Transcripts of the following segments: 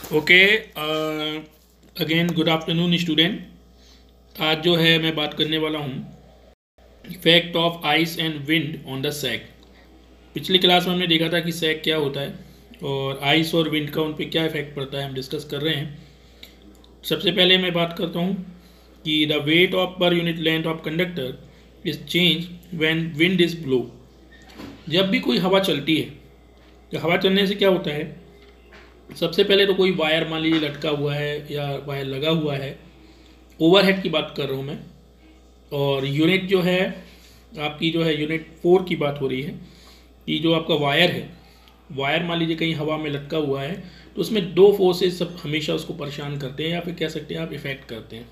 Okay, again good afternoon student. आज जो है मैं बात करने वाला हूँ effect of ice and wind on the सैग। पिछली क्लास में हमने देखा था कि सैग क्या होता है और आइस और विंड का उन पर क्या इफेक्ट पड़ता है, हम डिस्कस कर रहे हैं। सबसे पहले मैं बात करता हूँ कि द वेट ऑफ पर unit length of conductor is change when wind is blow. जब भी कोई हवा चलती है तो हवा चलने से क्या होता है, सबसे पहले तो कोई वायर मान लीजिए लटका हुआ है या वायर लगा हुआ है, ओवरहेड की बात कर रहा हूँ मैं। और यूनिट जो है आपकी, जो है यूनिट 4 की बात हो रही है कि जो आपका वायर है, वायर मान लीजिए कहीं हवा में लटका हुआ है तो उसमें दो फोर्सेस सब हमेशा उसको परेशान करते हैं या फिर कह सकते हैं आप इफेक्ट करते हैं।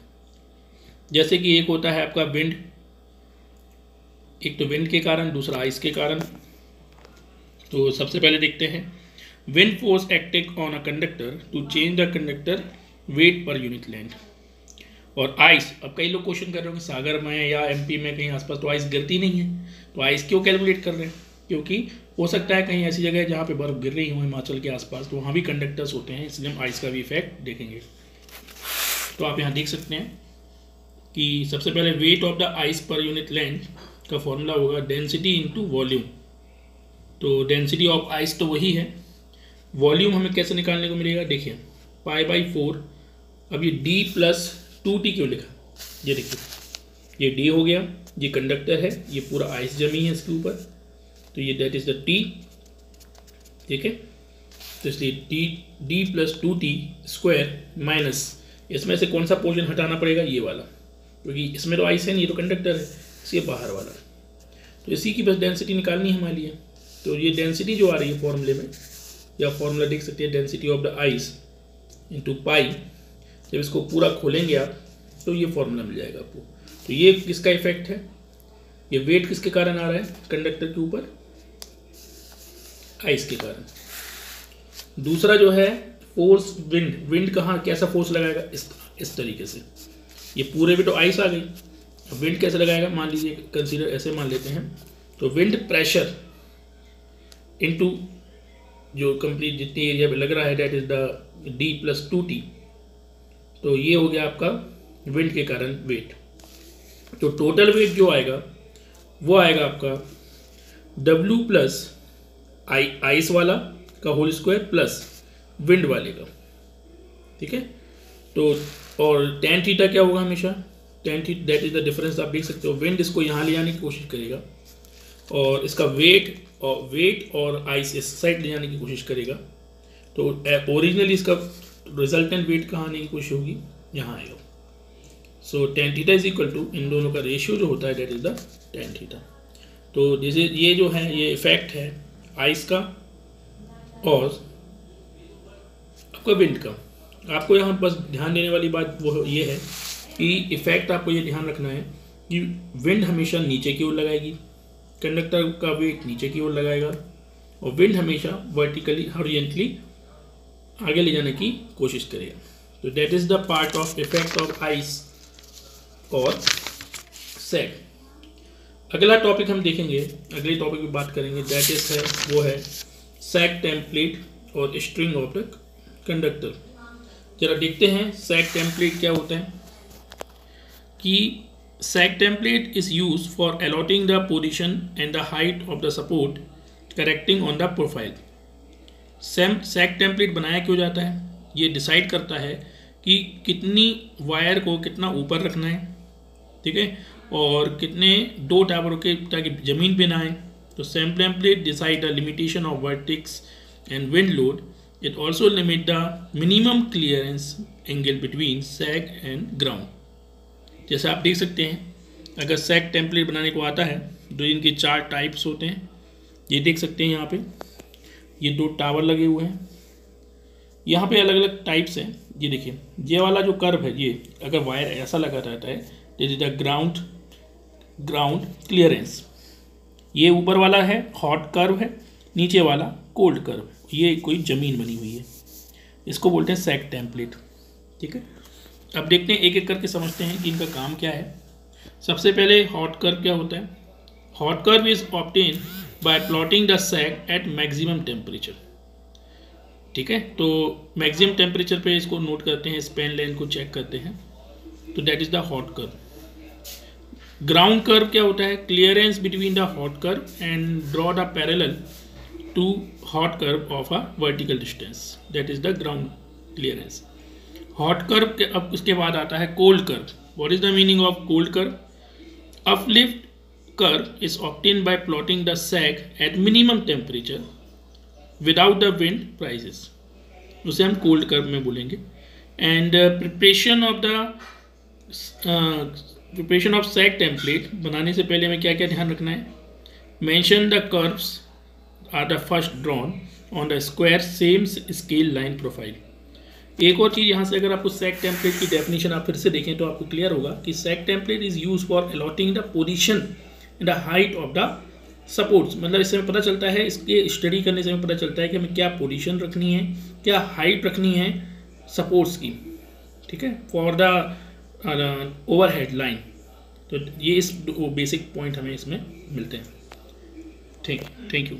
जैसे कि एक होता है आपका विंड, एक तो विंड के कारण, दूसरा आइस के कारण। तो सबसे पहले देखते हैं wind force acting on a conductor to change the conductor weight per unit length. और आइस, अब कई लोग क्वेश्चन कर रहे हो कि सागर में या एमपी में कहीं आसपास तो आइस गिरती नहीं है, तो आइस क्यों कैलकुलेट कर रहे हैं? क्योंकि हो सकता है कहीं ऐसी जगह है जहाँ पे बर्फ़ गिर रही हो हिमाचल के आसपास, तो वहाँ भी कंडक्टर्स होते हैं, इसलिए हम आइस का भी इफेक्ट देखेंगे। तो आप यहाँ देख सकते हैं कि सबसे पहले वेट ऑफ द आइस पर यूनिट लेंथ का फॉर्मूला होगा डेंसिटी इंटू वॉल्यूम। तो डेंसिटी ऑफ आइस तो वही है, वॉल्यूम हमें कैसे निकालने को मिलेगा, देखिए π/4। अब ये d + 2t क्यों लिखा, ये देखिए ये d हो गया, ये कंडक्टर है, ये पूरा आइस जमी है इसके ऊपर, तो ये दैट इज द t, ठीक है। तो इसलिए d + 2t स्क्वायर माइनस, इसमें से कौन सा पोर्शन हटाना पड़ेगा, ये वाला, क्योंकि इसमें तो आइस है नहीं, ये तो कंडक्टर है, इसके बाहर वाला। तो इसी की बस डेंसिटी निकालनी है हमारे लिए। तो ये डेंसिटी जो आ रही है फॉर्मूले में, या फॉर्मूला देख सकते हैं density of the ice into pi, जब इसको पूरा खोलेंगे आप तो ये फॉर्मूला मिल जाएगा आपको। तो ये किसका इफेक्ट है, ये वेट किसके कारण आ रहा है कंडक्टर के ऊपर, आइस के कारण। दूसरा जो है फोर्स विंड, विंड कहाँ कैसा फोर्स लगाएगा, इस तरीके से, ये पूरे में तो आइस आ गई, अब विंड कैसे लगाएगा, मान लीजिए कंसीडर ऐसे मान लेते हैं, तो विंड प्रेशर इनटू जो कंप्लीट जितनी एरिया पे लग रहा है that is the d + 2t। तो ये हो गया आपका विंड के कारण वेट। तो टोटल वेट जो आएगा वो आएगा आपका w + आइस वाला का होल स्क्वायर प्लस विंड वाले का, ठीक है। तो और tan थीटा क्या होगा हमेशा, tan theta that is the difference. आप देख सकते हो विंड इसको यहाँ ले जाने की कोशिश करेगा और इसका वेट और आइस इस साइड ले जाने की कोशिश करेगा, तो ओरिजिनली इसका रिजल्टेंट वेट कहाँ आने की कोशिश होगी, यहाँ आएगा। So tan theta is equal to, इन दोनों का रेशियो जो होता है that is the tan theta. तो जैसे ये जो है ये इफेक्ट है आइस का और आपका विंड का। आपको यहाँ बस ध्यान देने वाली बात वो ये है कि इफेक्ट आपको ये ध्यान रखना है कि विंड हमेशा नीचे की ओर लगाएगी, कंडक्टर का वेट नीचे की ओर लगाएगा, और विंड हमेशा वर्टिकली हॉरिजॉन्टली आगे ले जाने की कोशिश करेगा। तो that is the part of effect of ice और सैग। अगला टॉपिक हम देखेंगे, अगले टॉपिक की बात करेंगे, दैट इज है वो है सैग टेम्पलेट और स्ट्रिंग ऑफ द कंडक्टर। जरा देखते हैं सैग टेम्पलेट क्या होता है। कि sag template is used for allotting the position and the height of the support correcting on the profile। sag template बनाया क्यों जाता है, ये डिसाइड करता है कि कितनी वायर को कितना ऊपर रखना है, ठीक है, और कितने दो टावर के ताकि ज़मीन पे ना आए। तो sag template decide the limitation of vertex and wind load। it also limit the minimum clearance angle between sag and ground। जैसे आप देख सकते हैं, अगर सैग टेम्पलेट बनाने को आता है तो इनके 4 टाइप्स होते हैं। ये देख सकते हैं यहाँ पे ये 2 टावर लगे हुए हैं, यहाँ पे अलग अलग टाइप्स हैं। ये देखिए ये वाला जो कर्व है, ये अगर वायर ऐसा लगा रहता है this is the ground clearance. ये ऊपर वाला है हॉट कर्व है, नीचे वाला कोल्ड कर्व, ये कोई ज़मीन बनी हुई है, इसको बोलते हैं सैग टेम्पलेट, ठीक है। अब देखते हैं एक एक करके समझते हैं कि इनका काम क्या है। सबसे पहले हॉट कर्व क्या होता है। Hot curve is obtain by plotting the sag at maximum temperature. ठीक है, तो मैक्सिमम टेम्परेचर पे इसको नोट करते हैं, स्पैन लेंथ को चेक करते हैं, तो that is the hot curve. Ground curve क्या होता है? Clearance between the hot curve and draw the parallel to hot curve of a vertical distance, that is the ground clearance. Hot curve के अब उसके बाद आता है cold curve. What is the meaning of cold curve? Uplift curve is obtained by plotting the sag at minimum temperature without the wind rises, उसे हम cold curve में बोलेंगे। And preparation of sag template बनाने से पहले हमें क्या क्या ध्यान रखना है? Mention the curves are the first drawn on the square same scale line profile. एक और चीज़ यहाँ से अगर आपको सैग टेम्पलेट की डेफिनेशन आप फिर से देखें तो आपको क्लियर होगा कि sag template is use for allotting the position and the height of the supports. मतलब इससे हमें पता चलता है, इसके स्टडी करने से हमें पता चलता है कि हमें क्या पोजीशन रखनी है, क्या हाइट रखनी है सपोर्ट्स की, ठीक है, फॉर द ओवरहेड लाइन। तो ये इस बेसिक पॉइंट हमें इसमें मिलते हैं। Thank you.